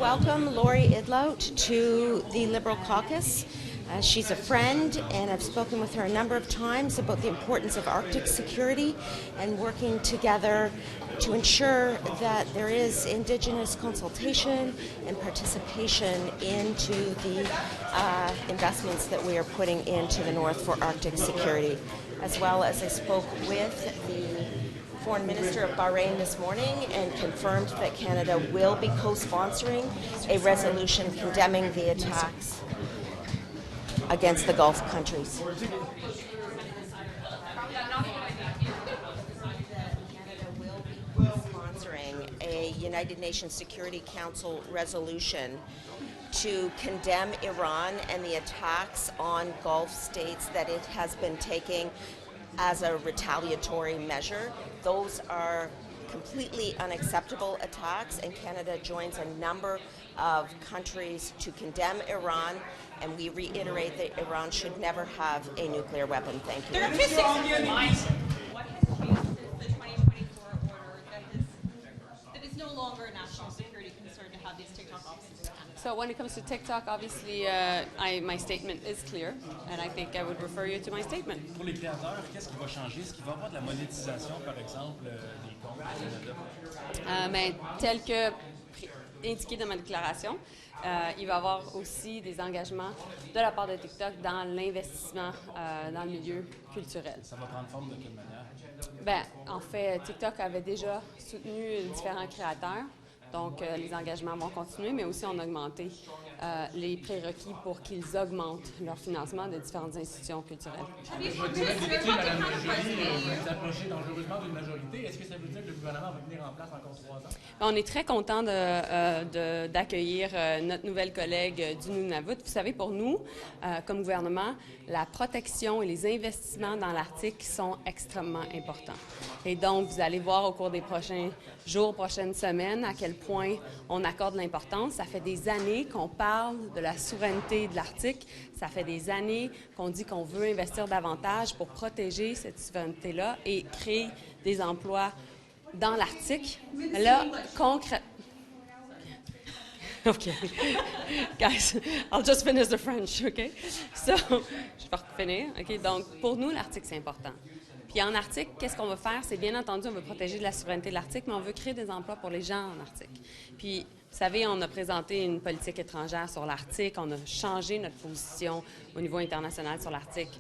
welcome Lori Idlout to the Liberal caucus. She's a friend, and I've spoken with her a number of times about the importance of Arctic security and working together to ensure that there is Indigenous consultation and participation into the investments that we are putting into the North for Arctic security. As well as I spoke with the Foreign Minister of Bahrain this morning and confirmed that Canada will be co-sponsoring a resolution condemning the attacks against the Gulf countries. Canada will be sponsoring a United Nations Security Council resolution to condemn Iran and the attacks on Gulf states that it has been taking as a retaliatory measure. Those are completely unacceptable attacks, and Canada joins a number of countries to condemn Iran, and we reiterate that Iran should never have a nuclear weapon. Thank you. What has changed since the 2024 order that is no longer a national security concern to have these TikTok offices in Canada? So when it comes to TikTok, obviously my statement is clear, and I think I would refer you to my statement. Pour les créateurs, qu'est-ce qui va changer? Est-ce qu'il va y avoir de la monétisation, par exemple, des comptes du Canada? Mais tel que indiqué dans ma déclaration, il va y avoir aussi des engagements de la part de TikTok dans l'investissement dans le milieu culturel. Ça va prendre forme de quelle manière? Ben, en fait, TikTok avait déjà soutenu différents créateurs. Donc, les engagements vont continuer, mais aussi on a augmenté les prérequis pour qu'ils augmentent leur financement de différentes institutions culturelles. Votre député, Mme Joly, vous approchez dangereusement d'une majorité. Est-ce que ça veut dire que le gouvernement va tenir en place encore 3 ans? On est très content d'accueillir notre nouvelle collègue du Nunavut. Vous savez, pour nous, comme gouvernement, la protection et les investissements dans l'Arctique sont extrêmement importants. Et donc, vous allez voir au cours des prochains jours, prochaines semaines, à quel point on accorde l'importance. Ça fait des années qu'on parle de la souveraineté de l'Arctique. Ça fait des années qu'on dit qu'on veut investir davantage pour protéger cette souveraineté-là et créer des emplois dans l'Arctique. Là, concrètement... OK. Guys, I'll just finish the French, OK? So, je vais finir. OK? Donc, pour nous, l'Arctique, c'est important. Puis en Arctique, qu'est-ce qu'on veut faire? C'est bien entendu, on veut protéger la souveraineté de l'Arctique, mais on veut créer des emplois pour les gens en Arctique. Puis, vous savez, on a présenté une politique étrangère sur l'Arctique, on a changé notre position au niveau international sur l'Arctique,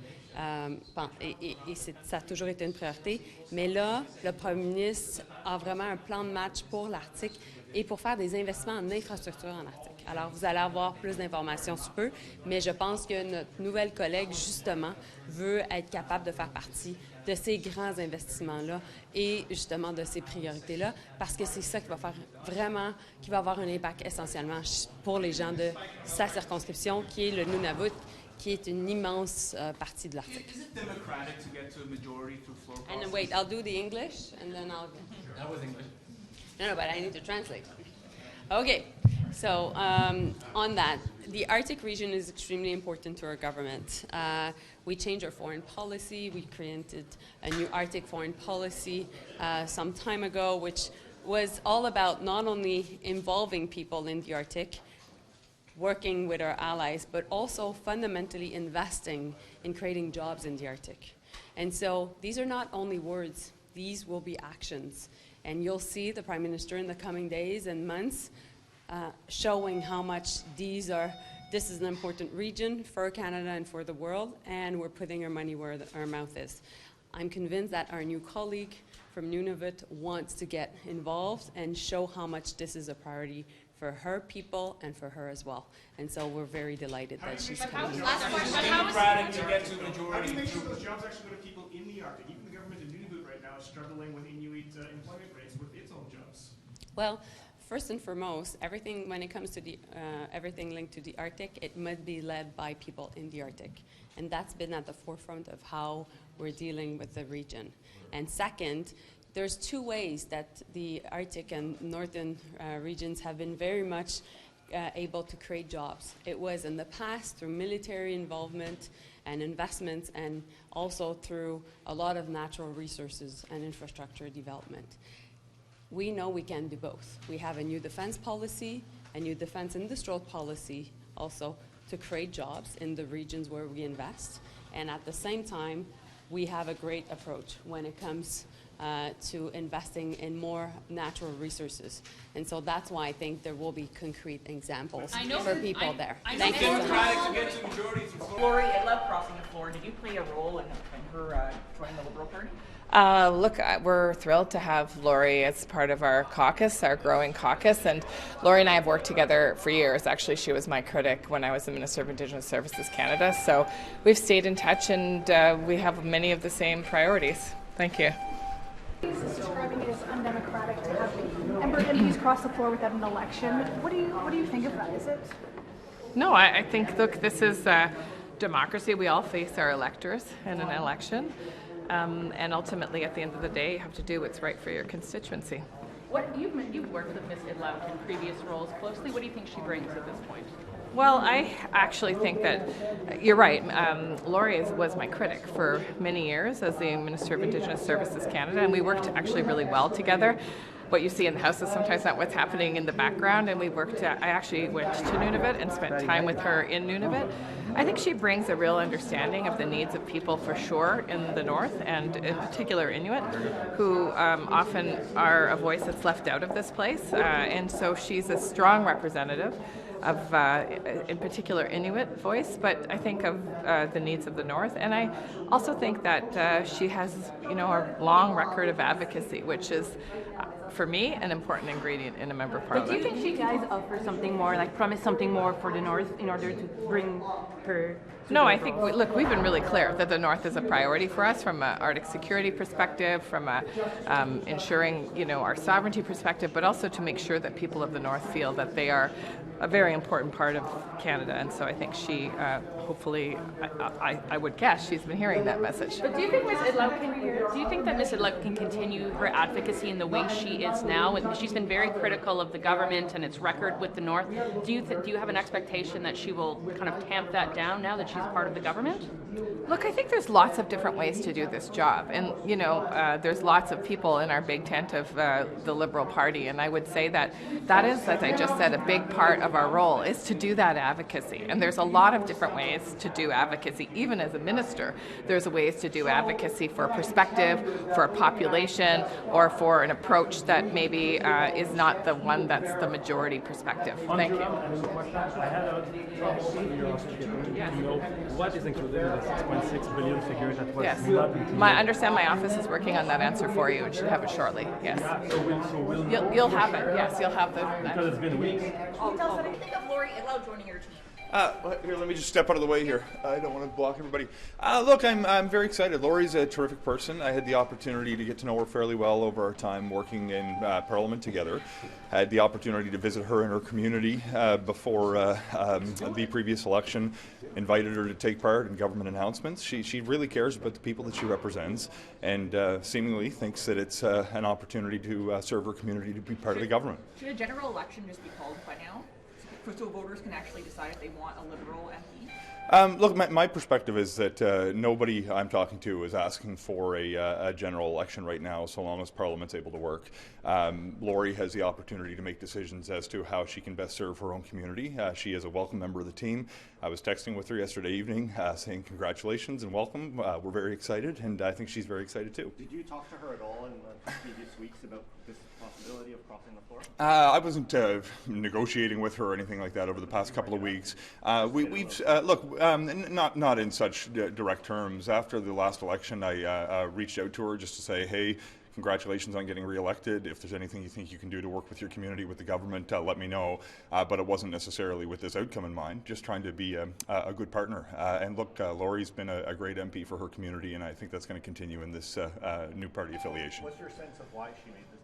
et ça a toujours été une priorité. Mais là, le premier ministre a vraiment un plan de match pour l'Arctique et pour faire des investissements en infrastructure en Arctique. Alors, vous allez avoir plus d'informations sous peu, mais je pense que notre nouvelle collègue, justement, veut être capable de faire partie de ces grands investissements-là et justement de ces priorités-là, parce que c'est ça qui va faire vraiment, qui va avoir un impact essentiellement pour les gens de sa circonscription, qui est le Nunavut, qui est une immense partie de l'Arctique. And wait, I'll do the English, and then I'll... That was English. No, but I need to translate. Okay, so on that, the Arctic region is extremely important to our government. We changed our foreign policy. We created a new Arctic foreign policy some time ago, which was all about not only involving people in the Arctic, working with our allies, but also fundamentally investing in creating jobs in the Arctic. And so these are not only words, these will be actions. And you'll see the Prime Minister in the coming days and months showing how much this is an important region for Canada and for the world, and we're putting our money where our mouth is. I'm convinced that our new colleague from Nunavut wants to get involved and show how much this is a priority for her people and for her as well. And so we're very delighted that she's coming. Last question. Democratic to get to majority. How do you make sure those jobs actually go to people in the Arctic? Even the government in Nunavut right now is struggling with Inuit employment rates with its own jobs. Well, first and foremost, everything when it comes to the everything linked to the Arctic, it must be led by people in the Arctic, and that's been at the forefront of how we're dealing with the region. And second, there's 2 ways that the Arctic and northern regions have been very much able to create jobs. It was in the past through military involvement and investments, and also through a lot of natural resources and infrastructure development. We know we can do both. We have a new defense policy, a new defense industrial policy also to create jobs in the regions where we invest. And at the same time, we have a great approach when it comes to investing in more natural resources. And so that's why I think there will be concrete examples for people there. Thank you. Lori Idlout crossing the floor. Did you play a role in her joining the Liberal Party? Look, we're thrilled to have Lori as part of our caucus, our growing caucus, and Lori and I have worked together for years. Actually, she was my critic when I was the Minister of Indigenous Services Canada, so we've stayed in touch, and we have many of the same priorities. Thank you. He's describing it as undemocratic to have MPs cross the floor without an election. What do you think of that? Is it? No, I think, look, this is democracy. We all face our electors in an election. And ultimately, at the end of the day, you have to do what's right for your constituency. You've worked with Ms. Idlout in previous roles closely. What do you think she brings at this point? Well, I actually think that you're right. Lori was my critic for many years as the Minister of Indigenous Services Canada, and we worked actually really well together. What you see in the House is sometimes not what's happening in the background, and we worked. I actually went to Nunavut and spent time with her in Nunavut. I think she brings a real understanding of the needs of people for sure in the North, and in particular Inuit, who often are a voice that's left out of this place. And so she's a strong representative of, in particular, Inuit voice, but I think of the needs of the North. And I also think that she has, a long record of advocacy, which is, for me, an important ingredient in a member of Parliament. But do you think she guys offer something more, like promise something more for the North in order to bring her? No, I think, we've been really clear that the North is a priority for us from an Arctic security perspective, from a ensuring, our sovereignty perspective, but also to make sure that people of the North feel that they are a very important part of Canada. And so I think she, hopefully, I would guess she's been hearing that message. But do you think that Ms. Idlout can continue her advocacy in the way she is now? And she's been very critical of the government and its record with the North. Do you have an expectation that she will kind of tamp that down now that she's part of the government? Look, I think there's lots of different ways to do this job. And, there's lots of people in our big tent of the Liberal Party. And I would say that is, as I just said, a big part of our role is to do that advocacy. And there's a lot of different ways to do advocacy. Even as a minister, there's ways to do advocacy for a perspective, for a population, or for an approach that maybe is not the one that's the majority perspective. Thank you. What is included in the 6.6 billion figure that was not included? I understand my office is working on that answer for you and should have it shortly. Yes. You'll have it. Yes, you'll have the. Because it's been weeks. What do you think of Lori Idlout joining your team? Here, let me just step out of the way here. I don't want to block everybody. Look, I'm very excited. Lori's a terrific person. I had the opportunity to get to know her fairly well over our time working in Parliament together. I had the opportunity to visit her in her community before the previous election. Invited her to take part in government announcements. She really cares about the people that she represents, and seemingly thinks that it's an opportunity to serve her community, to be part of the government. Should a general election just be called by now? So voters can actually decide if they want a Liberal MP? Look, my perspective is that nobody I'm talking to is asking for a general election right now, so long as Parliament's able to work. Lori has the opportunity to make decisions as to how she can best serve her own community. She is a welcome member of the team. I was texting with her yesterday evening saying congratulations and welcome. We're very excited, and I think she's very excited too. Did you talk to her at all in the previous weeks about this possibility of crossing the floor? I wasn't negotiating with her or anything like that over the past couple of weeks. We've not in such direct terms. After the last election, I reached out to her just to say, hey, congratulations on getting re-elected. If there's anything you think you can do to work with your community, with the government, let me know. But it wasn't necessarily with this outcome in mind, just trying to be a good partner. And look, Lori's been a great MP for her community, and I think that's going to continue in this new party affiliation. What's your sense of why she made this decision?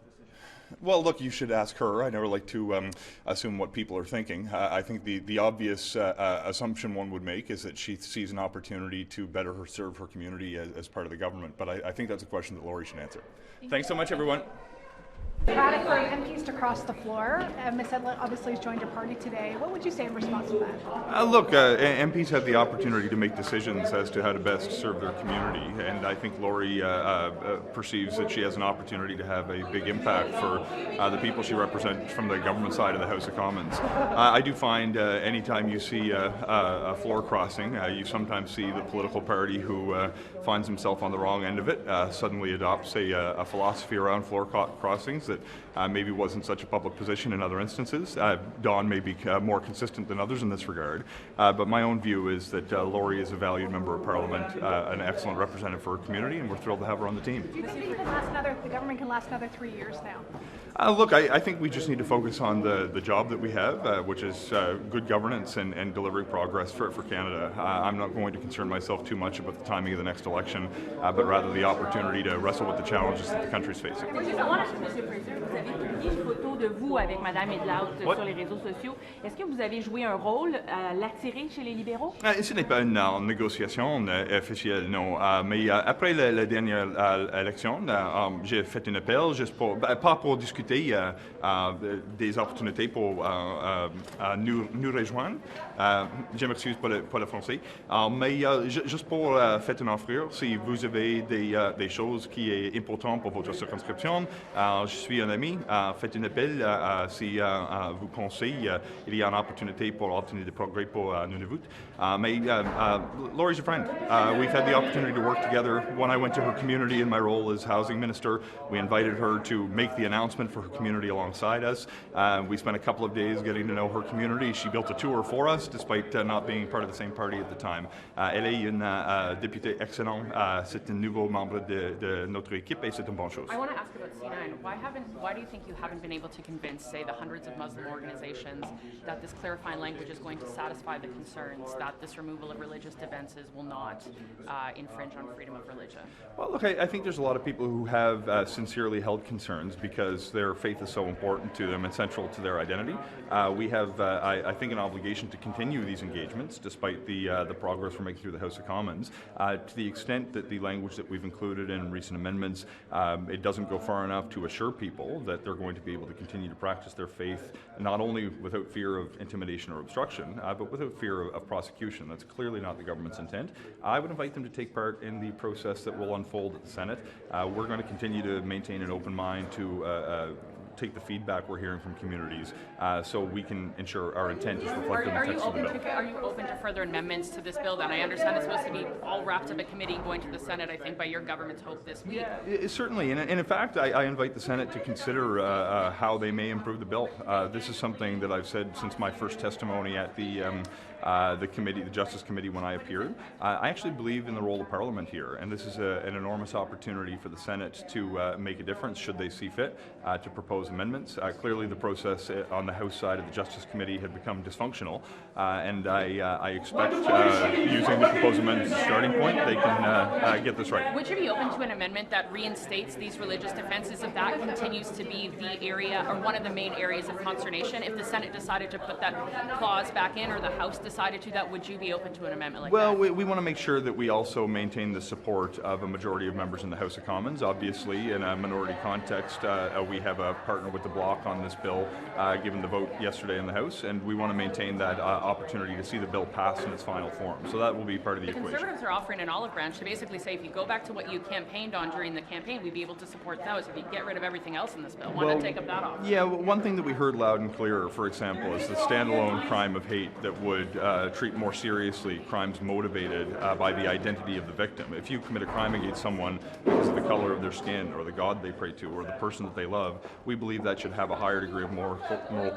Well, look, you should ask her. I never like to assume what people are thinking. I think the obvious assumption one would make is that she sees an opportunity to better serve her community as part of the government. But I think that's a question that Lori should answer. Thanks so much, everyone. Democratic for MPs to cross the floor. Ms. Idlout obviously has joined your party today. What would you say in response to that? Look, MPs have the opportunity to make decisions as to how to best serve their community, and I think Lori perceives that she has an opportunity to have a big impact for the people she represents from the government side of the House of Commons. I do find anytime you see a floor crossing, you sometimes see the political party who finds himself on the wrong end of it suddenly adopts a philosophy around floor crossings that maybe wasn't such a public position in other instances. Dawn may be more consistent than others in this regard, but my own view is that Lori is a valued member of Parliament, an excellent representative for her community, and we're thrilled to have her on the team. Do you think the government can last another 3 years now? Look, I think we just need to focus on the job that we have, which is good governance and delivering progress for Canada. I'm not going to concern myself too much about the timing of the next election, but rather the opportunity to wrestle with the challenges that the country is facing. Publié une photo de vous avec Mme Idlout sur les réseaux sociaux. Est-ce que vous avez joué un rôle à l'attirer chez les libéraux? Ce n'est pas une négociation officielle, non. Mais après la dernière élection, j'ai fait un appel juste pour, pas pour discuter des opportunités pour nous rejoindre. Je m'excuse pour le français. Mais juste pour faire une offre, si vous avez des choses qui sont importantes pour votre circonscription, je suis un ami. Faites un appel si vous pensez qu'il y a une opportunité pour obtenir des progrès pour Nunavut. Mais Lori's a friend. We've had the opportunity to work together. When I went to her community in my role as housing minister, we invited her to make the announcement for her community alongside us. We spent a couple of days getting to know her community. She built a tour for us, despite not being part of the same party at the time. Elle est une députée excellente. C'est un nouveau membre de notre équipe et c'est une bonne chose. I want to ask about C9. Why do you think you haven't been able to convince, say, the hundreds of Muslim organizations that this clarifying language is going to satisfy the concerns that this removal of religious defenses will not infringe on freedom of religion? Well, look, I think there's a lot of people who have sincerely held concerns because their faith is so important to them and central to their identity. We have, I think, an obligation to continue these engagements despite the progress we're making through the House of Commons. To the extent that the language that we've included in recent amendments, it doesn't go far enough to assure people that they're going to be able to continue to practice their faith, not only without fear of intimidation or obstruction, but without fear of prosecution. That's clearly not the government's intent. I would invite them to take part in the process that will unfold at the Senate. We're going to continue to maintain an open mind to take the feedback we're hearing from communities so we can ensure our intent is reflected in the text of the bill. Are you open to further amendments to this bill? Then I understand it's supposed to be all wrapped up at committee and going to the Senate, I think, by your government's hope this week. Certainly, and in fact, I invite the Senate to consider how they may improve the bill. This is something that I've said since my first testimony at the committee, the Justice Committee, when I appeared. I actually believe in the role of Parliament here, and this is an enormous opportunity for the Senate to make a difference, should they see fit, to propose amendments. Clearly, the process on the House side of the Justice Committee had become dysfunctional, and I expect using the proposed amendments as a starting point, they can get this right. Would you be open to an amendment that reinstates these religious defenses if that continues to be the area or one of the main areas of consternation? If the Senate decided to put that clause back in or the House decided to, that would you be open to an amendment like that? Well, we want to make sure that we also maintain the support of a majority of members in the House of Commons. Obviously, in a minority context, we have a partner with the Bloc on this bill, given the vote yesterday in the House, and we want to maintain that opportunity to see the bill pass in its final form. So that will be part of the equation. Conservatives are offering an olive branch to basically say, if you go back to what you campaigned on during the campaign, we'd be able to support those. If you get rid of everything else in this bill, why not take up that option? Yeah, one thing that we heard loud and clear, for example, is the standalone crime of hate that would treat more seriously crimes motivated by the identity of the victim. If you commit a crime against someone because of the color of their skin or the God they pray to or the person that they love, we believe that should have a higher degree of moral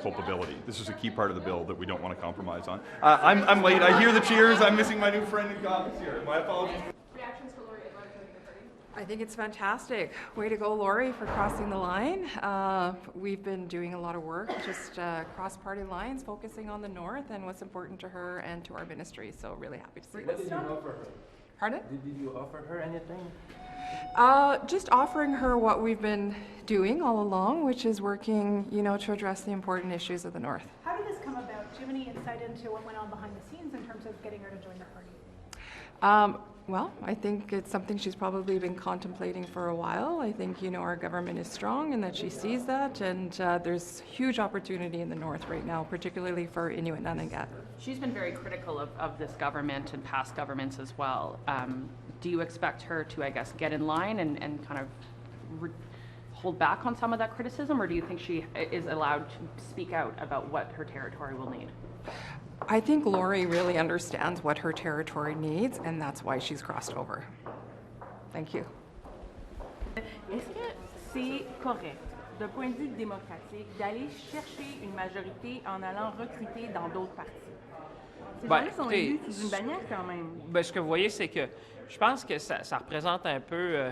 culpability. This is a key part of the bill that we don't want to compromise on. I'm late. I hear the cheers. I'm missing my new friend in caucus here. My apologies. Reactions to Lori Idlout joining the party? I think it's fantastic. Way to go, Lori, for crossing the line. We've been doing a lot of work, just cross-party lines, focusing on the North and what's important to her and to our ministry. So really happy to see this. What did you offer her? Pardon? Did you offer her anything? Just offering her what we've been doing all along, which is working, to address the important issues of the North. How did this come about? Do you have any insight into what went on behind the scenes in terms of getting her to join the party? Well, I think it's something she's probably been contemplating for a while. I think, our government is strong and that she sees that, and there's huge opportunity in the North right now, particularly for Inuit Nanangat. She's been very critical of this government and past governments as well. Do you expect her to, I guess, get in line and kind of hold back on some of that criticism, or do you think she is allowed to speak out about what her territory will need? I think Lori really understands what her territory needs, and that's why she's crossed over. Thank you. Est-ce que c'est correct, d'un point de vue démocratique, d'aller chercher une majorité en allant recruter dans d'autres partis? Ces gens-là sont élus sous une bannière quand même. Ce que vous voyez, c'est que je pense que ça représente un peu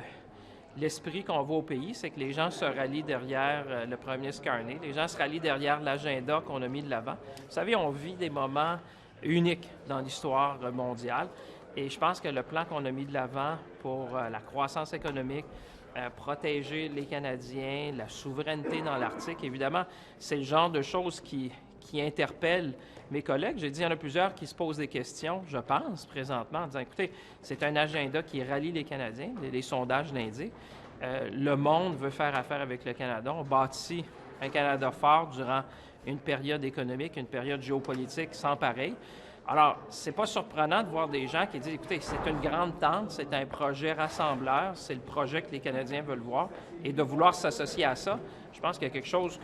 l'esprit qu'on voit au pays, c'est que les gens se rallient derrière le premier ministre Carney, les gens se rallient derrière l'agenda qu'on a mis de l'avant. Vous savez, on vit des moments uniques dans l'histoire mondiale et je pense que le plan qu'on a mis de l'avant pour la croissance économique, protéger les Canadiens, la souveraineté dans l'Arctique, évidemment, c'est le genre de choses qui interpellent mes collègues. J'ai dit, il y en a plusieurs qui se posent des questions, je pense, présentement, en disant, écoutez, c'est un agenda qui rallie les Canadiens, les sondages l'indiquent. Le monde veut faire affaire avec le Canada. On bâtit un Canada fort durant une période économique, une période géopolitique sans pareil. Alors, c'est pas surprenant de voir des gens qui disent, écoutez, c'est une grande tente, c'est un projet rassembleur, c'est le projet que les Canadiens veulent voir, et de vouloir s'associer à ça, je pense qu'il y a quelque chose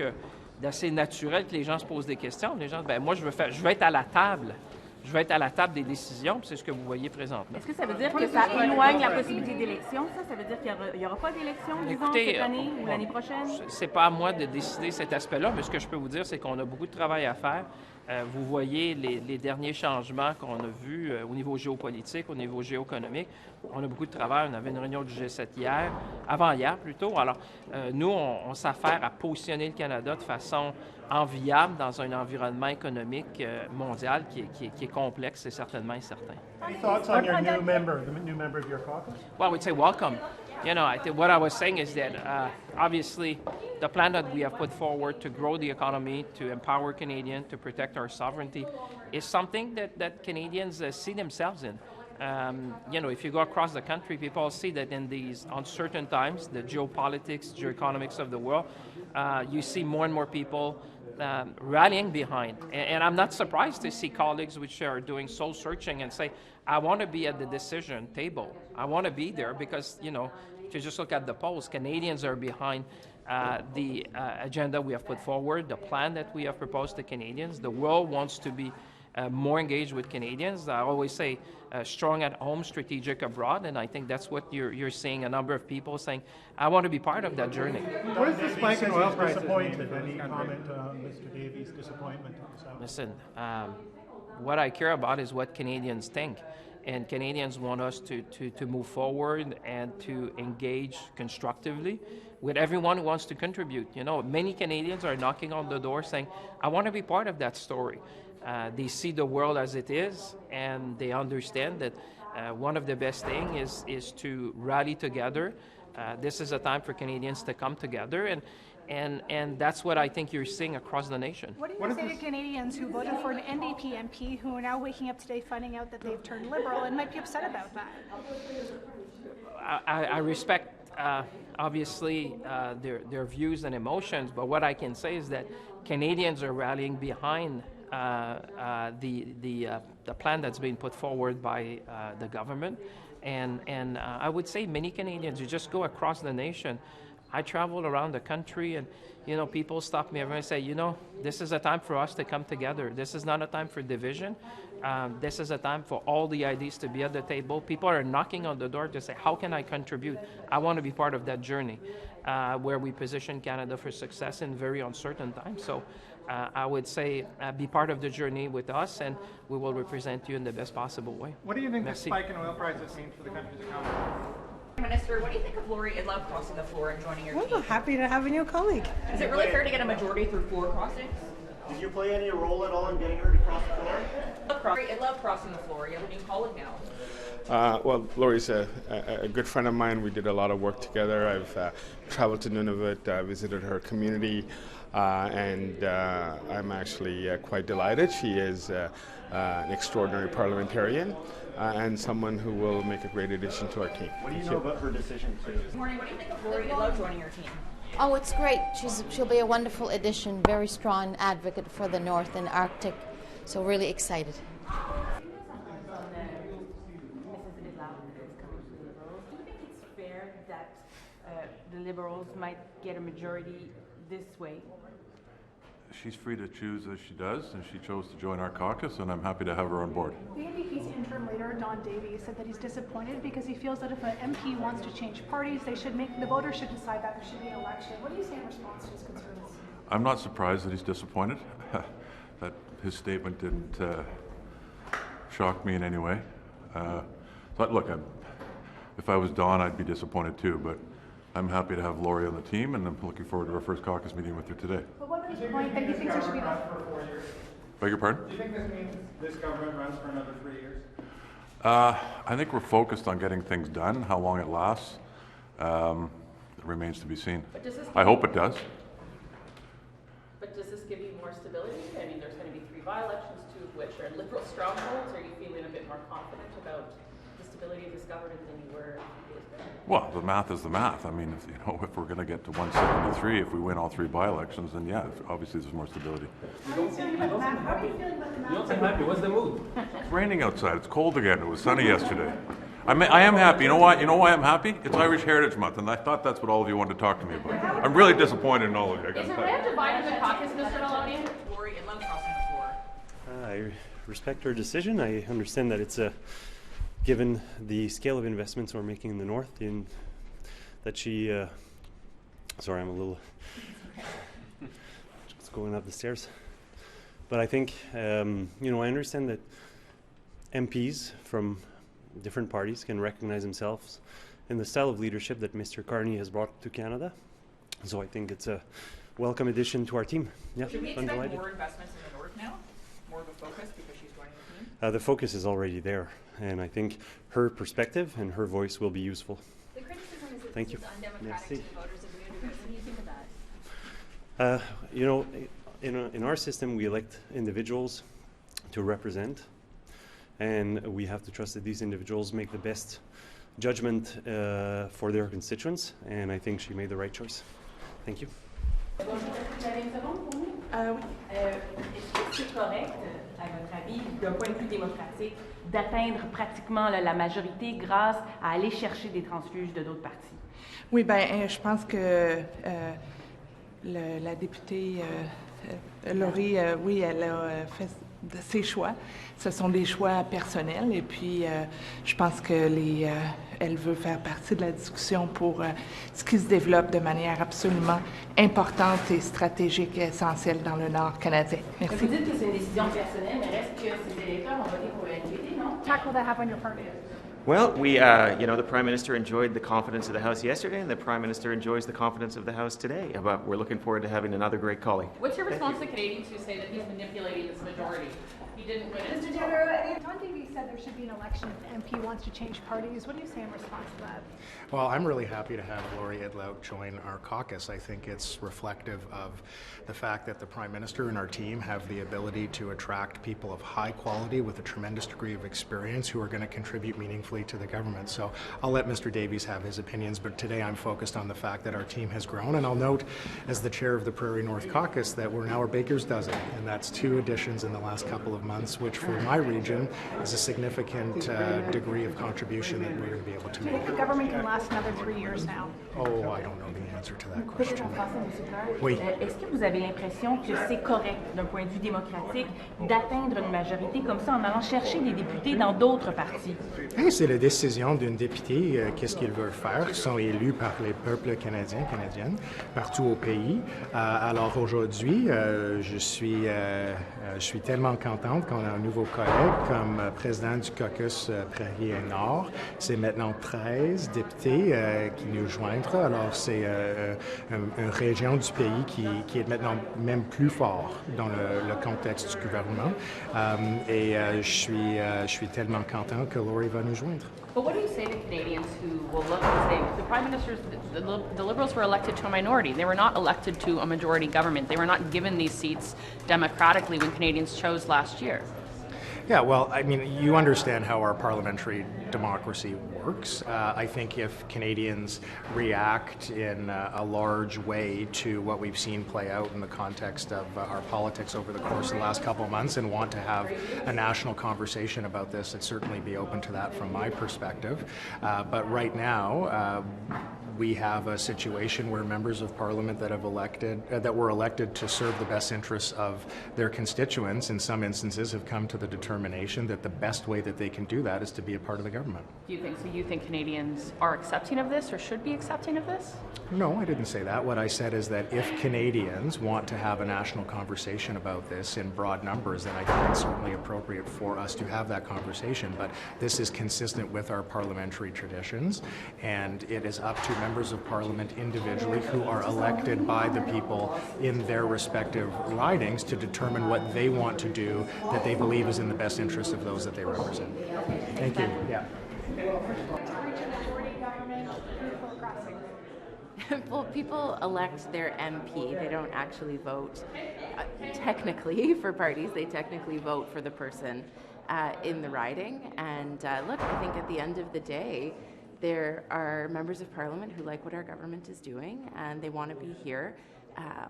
d'assez naturel que les gens se posent des questions. Les gens disent, moi, je veux être à la table. Je veux être à la table des décisions, puis c'est ce que vous voyez présentement. Est-ce que ça veut dire que ça éloigne la possibilité d'élection, ça? Ça veut dire qu'il n'y aura pas d'élection, disons, cette année ou l'année prochaine? C'est pas à moi de décider cet aspect-là, mais ce que je peux vous dire, c'est qu'on a beaucoup de travail à faire. Vous voyez les derniers changements qu'on a vus au niveau géopolitique, au niveau géoéconomique. On a beaucoup de travail. On avait une réunion du G7 avant-hier plutôt. Alors, nous, on s'affaire à positionner le Canada de façon enviable dans un environnement économique mondial qui est complexe et certainement incertain. Any thoughts on your new member, the new member of your caucus? Well, we'd say welcome. I think what I was saying is that obviously the plan that we have put forward to grow the economy, to empower Canadians, to protect our sovereignty is something that Canadians see themselves in. If you go across the country, people see that in these uncertain times, the geopolitics, geoeconomics of the world, you see more and more people rallying behind. And I'm not surprised to see colleagues which are doing soul searching and say, I want to be at the decision table. I want to be there because, if you just look at the polls, Canadians are behind the agenda we have put forward, the plan that we have proposed to Canadians. The world wants to be more engaged with Canadians. I always say strong at home, strategic abroad, and I think that's what you're seeing a number of people saying, I want to be part of that journey. What is the spike in oil prices? Disappointed. Any comment on Mr. Davies' disappointment? Listen, what I care about is what Canadians think. And Canadians want us to move forward and to engage constructively with everyone who wants to contribute. Many Canadians are knocking on the door saying, I want to be part of that story. They see the world as it is, and they understand that one of the best things is to rally together. This is a time for Canadians to come together, and that's what I think you're seeing across the nation. What do you say to Canadians who voted for an NDP MP who are now waking up today finding out that they've turned Liberal and might be upset about that? I respect, obviously, their views and emotions, but what I can say is that Canadians are rallying behind the plan that's being put forward by the government. And I would say many Canadians, you just go across the nation. I travel around the country and, people stop me and say, this is a time for us to come together. This is not a time for division. This is a time for all the ideas to be at the table. People are knocking on the door to say, how can I contribute? I want to be part of that journey where we position Canada for success in very uncertain times. So I would say be part of the journey with us, and we will represent you in the best possible way. What do you think the spike in oil prices means for the country's economy? Minister, what do you think of Lori Idlout crossing the floor and joining your team? Well, happy to have a new colleague. Is it really fair to get a majority through 4 crossings? Did you play any role at all in getting her to cross the floor? Lori Idlout crossing the floor. You have a new colleague now. Well, Lori's a good friend of mine. We did a lot of work together. I've traveled to Nunavut, visited her community, and I'm actually quite delighted. She is an extraordinary parliamentarian and someone who will make a great addition to our team. What do you know about her decision to? Good morning. What do you think of Lori Idlout joining your team? Oh, it's great. She'll be a wonderful addition, very strong advocate for the North and Arctic. So really excited. The Liberals might get a majority this way? She's free to choose as she does, and she chose to join our caucus, and I'm happy to have her on board. The NDP's interim leader, Don Davies, said that he's disappointed because he feels that if an MP wants to change parties, the voters should decide that there should be an election. What do you say in response to his concerns? I'm not surprised that he's disappointed. That his statement didn't shock me in any way. But look, if I was Don, I'd be disappointed too, but I'm happy to have Lori on the team, and I'm looking forward to our first caucus meeting with her today. But what is the point that he thinks there should be? Beg your pardon? Do you think this means this government runs for another 3 years? I think we're focused on getting things done. How long it lasts remains to be seen. I hope it does. But does this give you more stability? I mean, there's going to be 3 by-elections, 2 of which are Liberal strongholds. Are you feeling a bit more confident about the stability of this government than you were? Well, the math is the math. I mean, if we're going to get to 173, if we win all 3 by-elections, then yeah, obviously there's more stability. How are you feeling about the map? How are you feeling about the map? You don't seem happy. What's the mood? It's raining outside. It's cold again. It was sunny yesterday. I am happy. You know why? You know why I'm happy? It's Irish Heritage Month, and I thought that's what all of you wanted to talk to me about. I'm really disappointed in all of you. Is there a divide in the caucus, Mr. Maloney? Lori Idlout crossing the floor. I respect her decision. I understand that it's given the scale of investments we're making in the North, that she, sorry, I'm a little just going up the stairs. But I think, I understand that MPs from different parties can recognize themselves in the style of leadership that Mr. Carney has brought to Canada. So I think it's a welcome addition to our team. Yeah, Should we I'm expect delighted. more investments in the North now? More of a focus because she's joining the team? The focus is already there, and I think her perspective and her voice will be useful. The criticism is that Thank this you. is undemocratic to Merci. the voters of Nunavut. What do you think of that? In our system, we elect individuals to represent, and we have to trust that these individuals make the best judgment for their constituents, and I think she made the right choice. Thank you. Oui. Est-ce que c'est correct, à votre avis, d'un point de vue démocratique, d'atteindre pratiquement la majorité grâce à aller chercher des transfuges de d'autres partis? Oui, je pense que la députée Lori, oui, elle a fait ses choix. Ce sont des choix personnels et puis je pense que elle veut faire partie de la discussion pour ce qui se développe de manière absolument importante et stratégique et essentielle dans le Nord canadien. Merci. Vous dites que c'est une décision personnelle, mais reste que ces électeurs ont voté pour l'NDP, non? Tack will that have on your party? Well, the Prime Minister enjoyed the confidence of the House yesterday, and the Prime Minister enjoys the confidence of the House today. But we're looking forward to having another great colleague. What's your response to Canadians who say that he's manipulating this majority? He didn't win it. Mr. General, Don Davies said there should be an election if the MP wants to change parties. What do you say in response to that? Well, I'm really happy to have Lori Idlout join our caucus. I think it's reflective of the fact that the Prime Minister and our team have the ability to attract people of high quality with a tremendous degree of experience who are going to contribute meaningfully to the government. So I'll let Mr. Davies have his opinions, but today I'm focused on the fact that our team has grown. And I'll note, as the chair of the Prairie North Caucus, that we're now a baker's dozen, and that's 2 additions in the last couple of months, which for my region is a significant degree of contribution that we're going to be able to Do you think the make. government can last another 3 years now? Oh, I don't know the answer to that Peut-être question. en français, M. Claire. Oui. Est-ce que vous avez l'impression que c'est correct, d'un point de vue démocratique, d'atteindre une majorité comme ça en allant chercher des députés dans d'autres partis? C'est la décision d'une députée, qu'est-ce qu'ils veulent faire. Ils sont élus par les peuples canadiens, canadiennes, partout au pays. Alors aujourd'hui, je suis tellement content contente qu'on a un nouveau collègue comme président du caucus Prairie et Nord. C'est maintenant 13 députés qui nous joindront. Alors, c'est une région du pays qui est maintenant même plus fort dans le contexte du gouvernement. Et je suis tellement content que Lori va nous joindre. But what do you say to Canadians who will look and say, the Prime Minister's, the Liberals were elected to a minority. They were not elected to a majority government. They were not given these seats democratically when Canadians chose last year. Yeah, well, I mean, you understand how our parliamentary democracy works. I think if Canadians react in a large way to what we've seen play out in the context of our politics over the course of the last couple of months and want to have a national conversation about this, I'd certainly be open to that from my perspective. But right now, we have a situation where members of parliament that were elected to serve the best interests of their constituents, in some instances, have come to the determination that the best way that they can do that is to be a part of the government. Do you think Canadians are accepting of this or should be accepting of this? No, I didn't say that. What I said is that if Canadians want to have a national conversation about this in broad numbers, then I think it's certainly appropriate for us to have that conversation. But this is consistent with our parliamentary traditions, and it is up to members of parliament individually who are elected by the people in their respective ridings to determine what they want to do that they believe is in the best interest of those that they represent. Thank you. Yeah. Well, people elect their MP. They don't actually vote technically for parties. They technically vote for the person in the riding. And look, I think at the end of the day, there are members of parliament who like what our government is doing, and they want to be here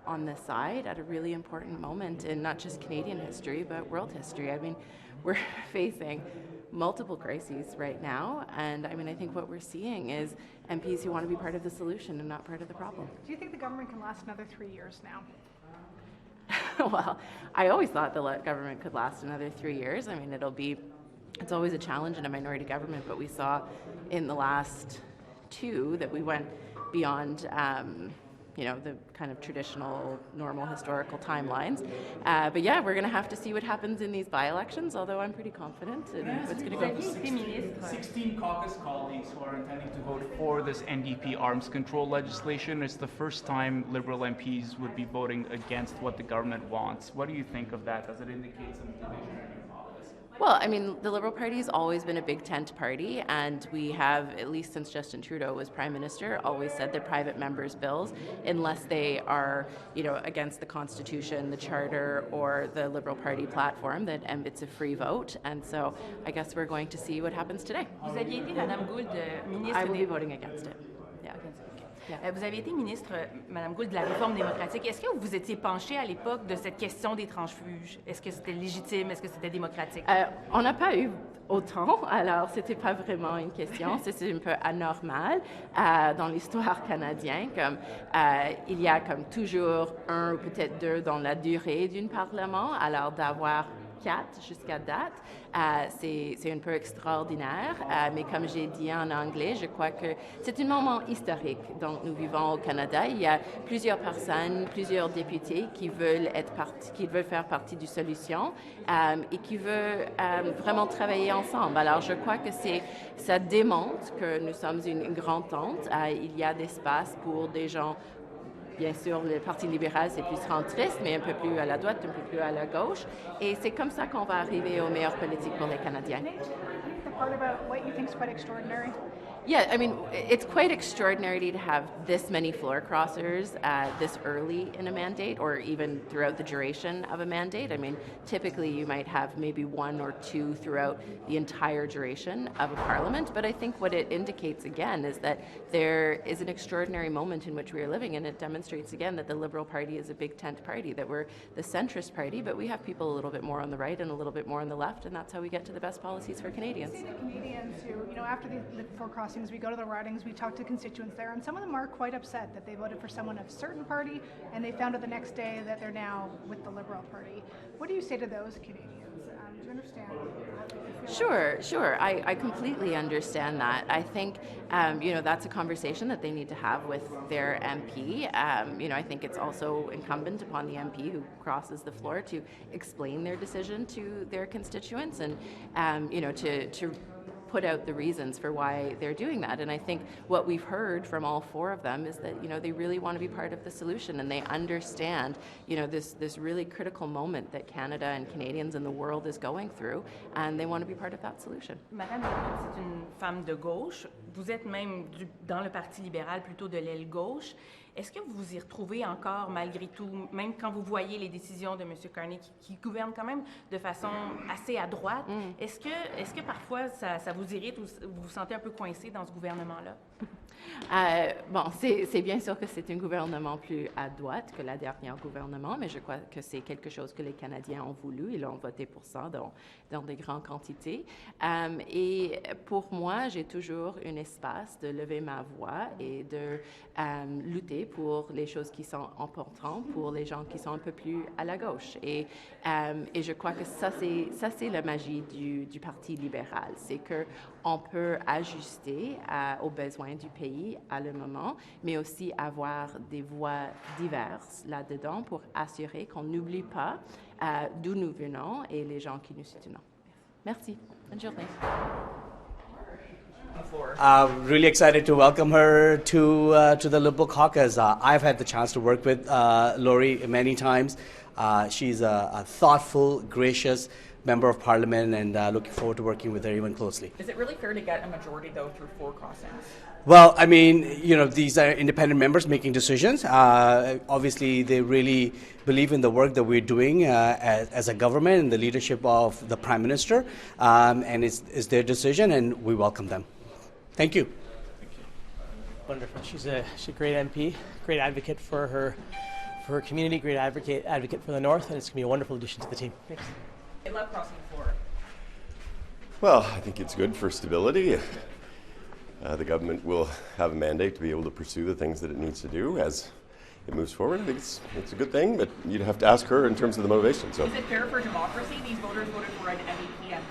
on this side at a really important moment in not just Canadian history, but world history. I mean, we're facing multiple crises right now, and I mean, I think what we're seeing is MPs who want to be part of the solution and not part of the problem. Do you think the government can last another 3 years now? Well, I always thought the government could last another 3 years. I mean, it's always a challenge in a minority government, but we saw in the last two that we went beyond the kind of traditional, normal historical timelines. But yeah, we're going to have to see what happens in these by-elections, although I'm pretty confident in what's going to go. 16 caucus colleagues who are intending to vote for this NDP arms control legislation. It's the first time Liberal MPs would be voting against what the government wants. What do you think of that? Does it indicate some division in your politics? Well, I mean, the Liberal Party has always been a big tent party, and we have, at least since Justin Trudeau was Prime Minister, always said that private members' bills, unless they are, against the Constitution, the Charter, or the Liberal Party platform, that it's a free vote. And so I guess we're going to see what happens today. Vous aviez été, Madame Gould, ministre. I will be voting against it. Yeah. Vous avez été ministre, Madame Gould, de la réforme démocratique. Est-ce que vous étiez penchée à l'époque de cette question des transfuges? Est-ce que c'était légitime? Est-ce que c'était démocratique? On n'a pas eu autant, alors c'était pas vraiment une question. C'est un peu anormal dans l'histoire canadienne. Comme il y a comme toujours un ou peut-être deux dans la durée d'un parlement, alors d'avoir 4 jusqu'à date, c'est un peu extraordinaire, mais comme j'ai dit en anglais, je crois que c'est un moment historique. Donc nous vivons au Canada, il y a plusieurs personnes, plusieurs députés qui veulent faire partie du solution et qui veulent vraiment travailler ensemble. Alors je crois que ça démontre que nous sommes une grande tente. Il y a d'espace pour des gens. Bien sûr, le Parti libéral, c'est plus centriste, mais un peu plus à la droite, un peu plus à la gauche. Et c'est comme ça qu'on va arriver aux meilleures politiques pour les Canadiens. The part about what you think is quite extraordinary? Yeah, I mean, it's quite extraordinary to have this many floor crossers this early in a mandate, or even throughout the duration of a mandate. I mean, typically you might have maybe 1 or 2 throughout the entire duration of a parliament, but I think what it indicates again is that there is an extraordinary moment in which we are living, and it demonstrates again that the Liberal Party is a big tent party, that we're the centrist party, but we have people a little bit more on the right and a little bit more on the left, and that's how we get to the best policies for Canadians. See the Canadians who, after the floor crossings, we go to the ridings, we talk to constituents there, and some of them are quite upset that they voted for someone of a certain party, and they found out the next day that they're now with the Liberal Party. What do you say to those Canadians? Do you understand? Sure. I completely understand that. I think, that's a conversation that they need to have with their MP. I think it's also incumbent upon the MP who crosses the floor to explain their decision to their constituents and, to put out the reasons for why they're doing that. And I think what we've heard from all four of them is that, they really want to be part of the solution and they understand, this really critical moment that Canada and Canadians and the world is going through, and they want to be part of that solution. Madame, c'est une femme de gauche. Vous êtes même dans le Parti libéral, plutôt de l'aile gauche. Est-ce que vous vous y retrouvez encore, malgré tout, même quand vous voyez les décisions de M. Carney qui gouverne quand même de façon assez à droite? Est-ce que parfois ça vous irrite ou vous vous sentez un peu coincé dans ce gouvernement-là? C'est bien sûr que c'est un gouvernement plus à droite que le dernier gouvernement, mais je crois que c'est quelque chose que les Canadiens ont voulu. Ils ont voté pour ça dans des grandes quantités. Et pour moi, j'ai toujours un espace de lever ma voix et de lutter pour les choses qui sont importantes pour les gens qui sont un peu plus à la gauche. Et je crois que ça c'est la magie du Parti libéral. C'est qu'on peut ajuster aux besoins du pays à le moment, mais aussi avoir des voix diverses là-dedans pour assurer qu'on n'oublie pas d'où nous venons et les gens qui nous soutenons. Merci. Bonne journée. Really excited to welcome her to the Liberal caucus. I've had the chance to work with Lori many times. She's a thoughtful, gracious member of Parliament, and looking forward to working with her even closely. Is it really fair to get a majority, though, through 4 crossings? Well, I mean, these are independent members making decisions. Obviously, they really believe in the work that we're doing as a government and the leadership of the Prime Minister, and it's their decision, and we welcome them. Thank you. Wonderful. She's a great MP, great advocate for her community, great advocate for the North, and it's going to be a wonderful addition to the team. Thanks. I love crossing the floor. Well, I think it's good for stability. The government will have a mandate to be able to pursue the things that it needs to do as it moves forward. I think it's a good thing, but you'd have to ask her in terms of the motivation. So. Is it fair for democracy? These voters voted for an NDP MP.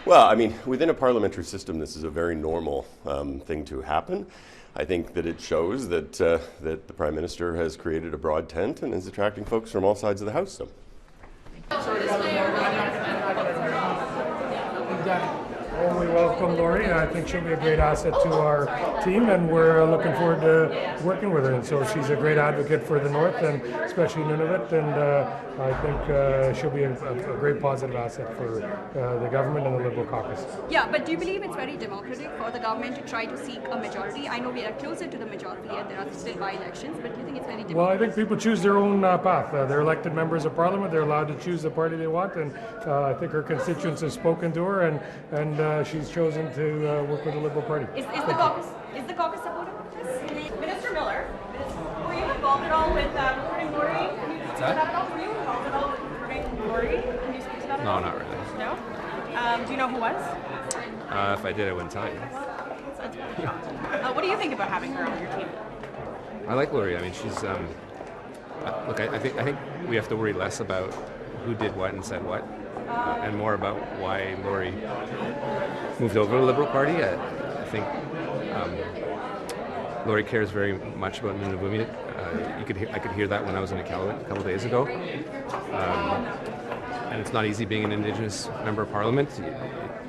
Well, I mean, within a parliamentary system, this is a very normal thing to happen. I think that it shows that that the Prime Minister has created a broad tent and is attracting folks from all sides of the House. So. We welcome Lori. I think she'll be a great asset to our team, and we're looking forward to working with her. And so she's a great advocate for the North, and especially Nunavut, and I think she'll be a great positive asset for the government and the Liberal caucus. Yeah, but do you believe it's very democratic for the government to try to seek a majority? I know we are closer to the majority and there are still by-elections, but do you think it's very democratic? Well, I think people choose their own path. They're elected members of Parliament. They're allowed to choose the party they want, and I think her constituents have spoken to her, and she's chosen to work with the Liberal Party. Is the caucus supportive of this? Minister Miller, were you involved at all with recruiting Lori? Can you speak to that at all? Were you involved at all with recruiting Lori? Can you speak to that at all? No, not really. No? Do you know who was? If I did, I wouldn't tell you. What do you think about having her on your team? I like Lori. I mean, she's look. I think we have to worry less about who did what and said what, and more about why Lori moved over to the Liberal Party. I think Lori cares very much about Nunavut. I could hear that when I was in Iqaluit a couple of days ago. And it's not easy being an Indigenous member of Parliament.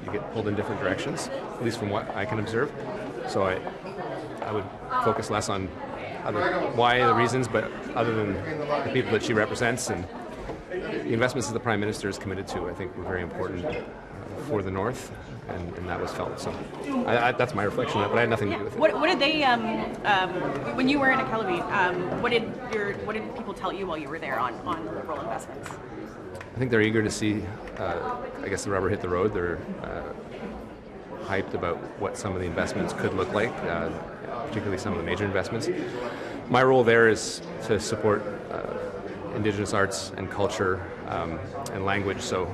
You get pulled in different directions, at least from what I can observe. So I would focus less on the reasons, but other than the people that she represents and the investments that the Prime Minister is committed to, I think were very important for the North, and that was felt. So that's my reflection on it, but I had nothing to do with it. What did they, when you were in Iqaluit, what did people tell you while you were there on Liberal investments? I think they're eager to see, I guess, the rubber hit the road. They're hyped about what some of the investments could look like, particularly some of the major investments. My role there is to support Indigenous arts and culture and language, so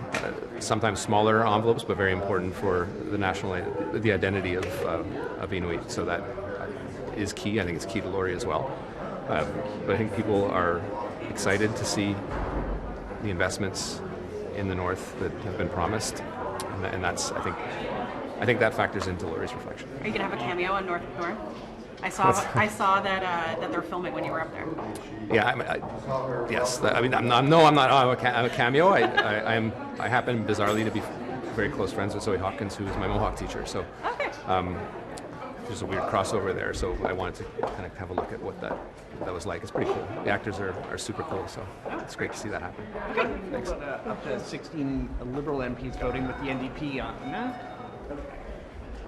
sometimes smaller envelopes, but very important for the identity of Inuit. So that is key. I think it's key to Lori as well. But I think people are excited to see the investments in the North that have been promised, and that's I think that factors into Lori's reflection. Are you going to have a cameo on North? I saw that they're filming when you were up there. Yeah, yes. I'm a cameo. I happen bizarrely to be very close friends with Zoe Hawkins, who's my Mohawk teacher. So there's a weird crossover there. So I wanted to kind of have a look at what that was like. It's pretty cool. The actors are super cool. So it's great to see that happen. Okay. Thanks. Up to 16 Liberal MPs voting with the NDP on that.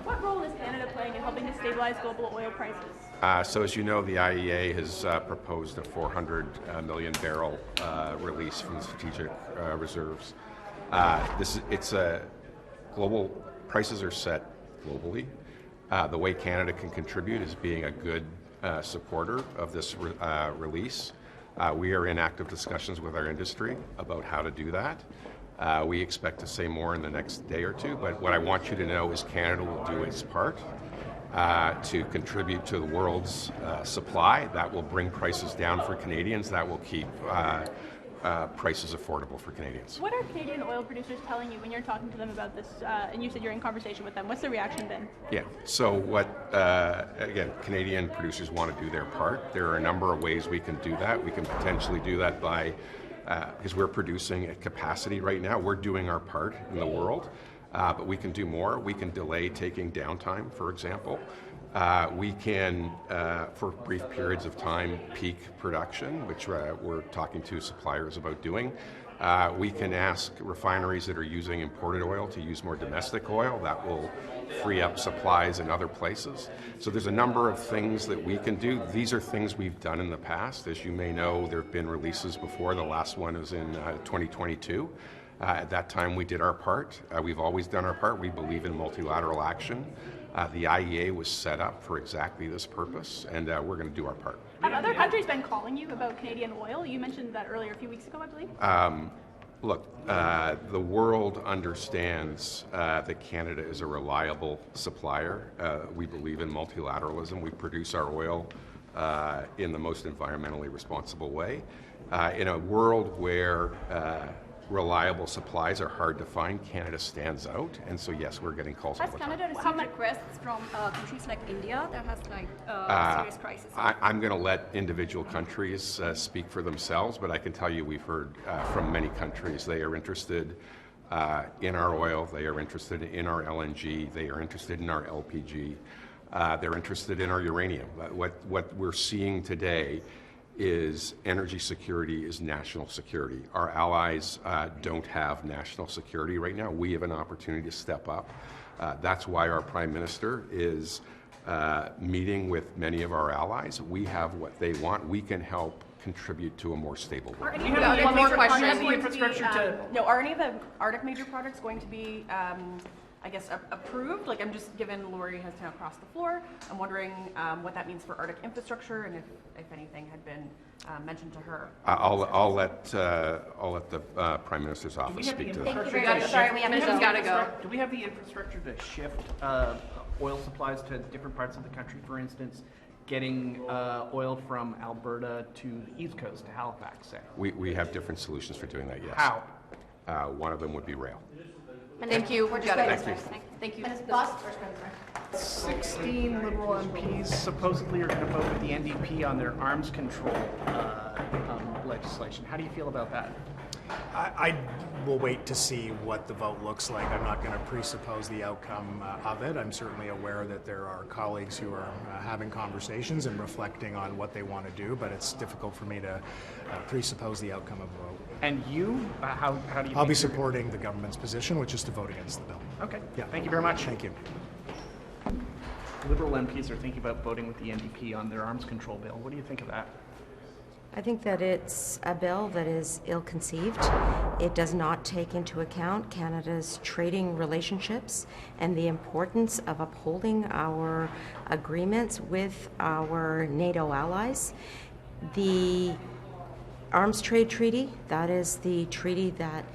What role is Canada playing in helping to stabilize global oil prices? So as you know, the IEA has proposed a 400 million barrel release from the strategic reserves. It's a global, prices are set globally. The way Canada can contribute is being a good supporter of this release. We are in active discussions with our industry about how to do that. We expect to say more in the next day or two, but what I want you to know is Canada will do its part to contribute to the world's supply. That will bring prices down for Canadians. That will keep prices affordable for Canadians. What are Canadian oil producers telling you when you're talking to them about this, and you said you're in conversation with them? What's the reaction been? Yeah, so again, Canadian producers want to do their part. There are a number of ways we can do that. We can potentially do that by because we're producing at capacity right now. We're doing our part in the world, but we can do more. We can delay taking downtime, for example. We can, for brief periods of time, peak production, which we're talking to suppliers about doing. We can ask refineries that are using imported oil to use more domestic oil. That will free up supplies in other places. So there's a number of things that we can do. These are things we've done in the past. As you may know, there have been releases before. The last one was in 2022. At that time, we did our part. We've always done our part. We believe in multilateral action. The IEA was set up for exactly this purpose, and we're going to do our part. Have other countries been calling you about Canadian oil? You mentioned that earlier a few weeks ago, I believe. Look, the world understands that Canada is a reliable supplier. We believe in multilateralism. We produce our oil in the most environmentally responsible way. In a world where reliable supplies are hard to find, Canada stands out, and so yes, we're getting calls all the time. Has Canada received requests from countries like India that has serious crisis? I'm going to let individual countries speak for themselves, but I can tell you we've heard from many countries. They are interested in our oil, they are interested in our LNG, they are interested in our LPG, they're interested in our uranium. What we're seeing today is energy security is national security. Our allies don't have national security right now. We have an opportunity to step up. That's why our Prime Minister is meeting with many of our allies. We have what they want. We can help contribute to a more stable world. Are any of the Arctic major projects going to be I guess, approved? Like, I'm just, given Lori has now crossed the floor, I'm wondering what that means for Arctic infrastructure and if anything had been mentioned to her. I'll let the Prime Minister's office speak to that. Thank you very much. Sorry, we have got to go. Do we have the infrastructure to shift oil supplies to different parts of the country? For instance, getting oil from Alberta to the East Coast, to Halifax, say? We have different solutions for doing that, yes. How? One of them would be rail. Thank you. We're just going Thank you. Thank you. 16 Liberal MPs supposedly are going to vote with the NDP on their arms control legislation. How do you feel about that? I will wait to see what the vote looks like. I'm not going to presuppose the outcome of it. I'm certainly aware that there are colleagues who are having conversations and reflecting on what they want to do, but it's difficult for me to presuppose the outcome of the vote. And you? How do you I'll be supporting the government's position, which is to vote against the bill. Okay. Yeah. Thank you very much. Thank you. Liberal MPs are thinking about voting with the NDP on their arms control bill. What do you think of that? I think that it's a bill that is ill-conceived. It does not take into account Canada's trading relationships and the importance of upholding our agreements with our NATO allies. The Arms Trade Treaty, that is the treaty that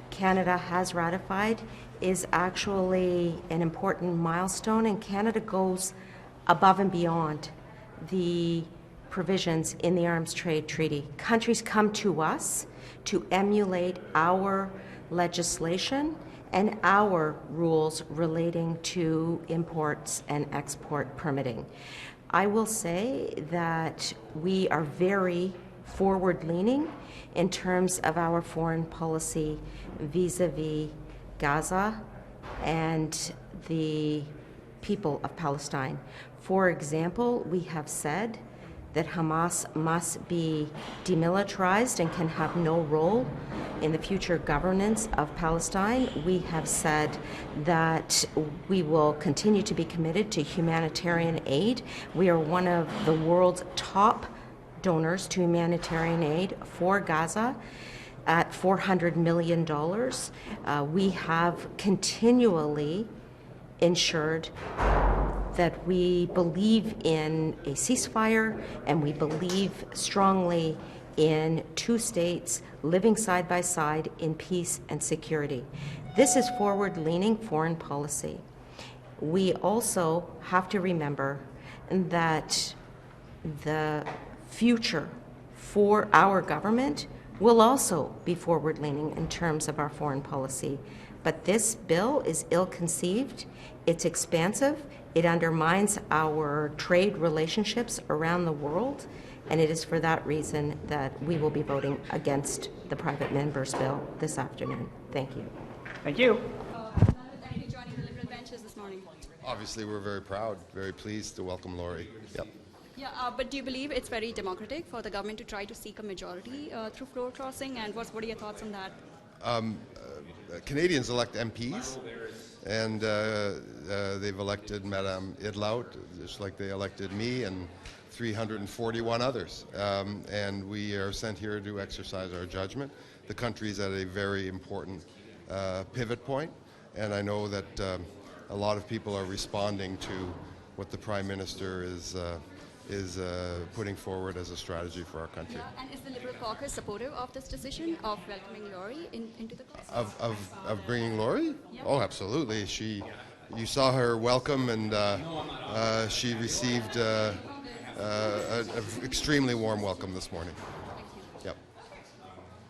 Canada has ratified, is actually an important milestone, and Canada goes above and beyond the provisions in the Arms Trade Treaty. Countries come to us to emulate our legislation and our rules relating to imports and export permitting. I will say that we are very forward-leaning in terms of our foreign policy vis-a-vis Gaza and the people of Palestine. For example, we have said that Hamas must be demilitarized and can have no role in the future governance of Palestine. We have said that we will continue to be committed to humanitarian aid. We are one of the world's top donors to humanitarian aid for Gaza at $400 million. We have continually ensured that we believe in a ceasefire and we believe strongly in two states living side by side in peace and security. This is forward-leaning foreign policy. We also have to remember that the future for our government will also be forward-leaning in terms of our foreign policy. But this bill is ill-conceived, it's expansive, it undermines our trade relationships around the world, and it is for that reason that we will be voting against the private member's bill this afternoon. Thank you. Thank you. Joining the Liberal benches this morning. Obviously, we're very proud, very pleased to welcome Lori. Yep. Yeah, but do you believe it's very democratic for the government to try to seek a majority through floor crossing? And what are your thoughts on that? Canadians elect MPs, and they've elected Madame Idlout, just like they elected me and 341 others. And we are sent here to exercise our judgment. The country is at a very important pivot point, and I know that a lot of people are responding to what the Prime Minister is putting forward as a strategy for our country. Yeah, and is the Liberal caucus supportive of this decision of welcoming Lori into the caucus? Of bringing Lori? Yeah. Oh, absolutely. You saw her welcome, and she received an extremely warm welcome this morning. Yep.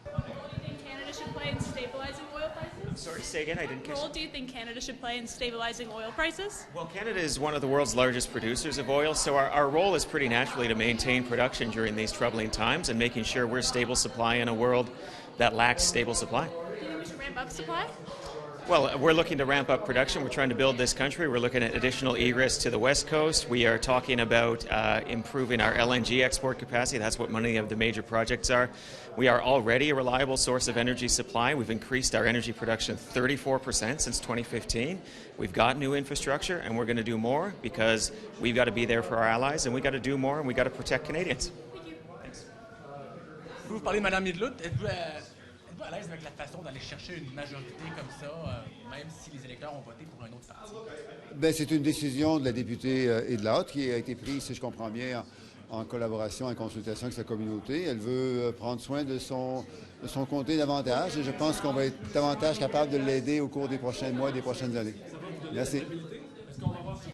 Do you think Canada should play in stabilizing oil prices? Sorry, say again, I didn't catch. What role do you think Canada should play in stabilizing oil prices? Well, Canada is one of the world's largest producers of oil, so our role is pretty naturally to maintain production during these troubling times and making sure we're stable supply in a world that lacks stable supply. Do you think we should ramp up supply? Well, we're looking to ramp up production. We're trying to build this country. We're looking at additional egress to the West Coast. We are talking about improving our LNG export capacity. That's what many of the major projects are. We are already a reliable source of energy supply. We've increased our energy production 34% since 2015. We've got new infrastructure, and we're going to do more because we've got to be there for our allies, and we've got to do more, and we've got to protect Canadians. Thank you. Thanks. Vous parlez de Mme Idlout. Êtes-vous à l'aise avec la façon d'aller chercher une majorité comme ça, même si les électeurs ont voté pour un autre parti? C'est une décision de la députée Idlout qui a été prise, si je comprends bien, en collaboration et consultation avec sa communauté. Elle veut prendre soin de son comté davantage et je pense qu'on va être davantage capable de l'aider au cours des prochains mois et des prochaines années. Merci.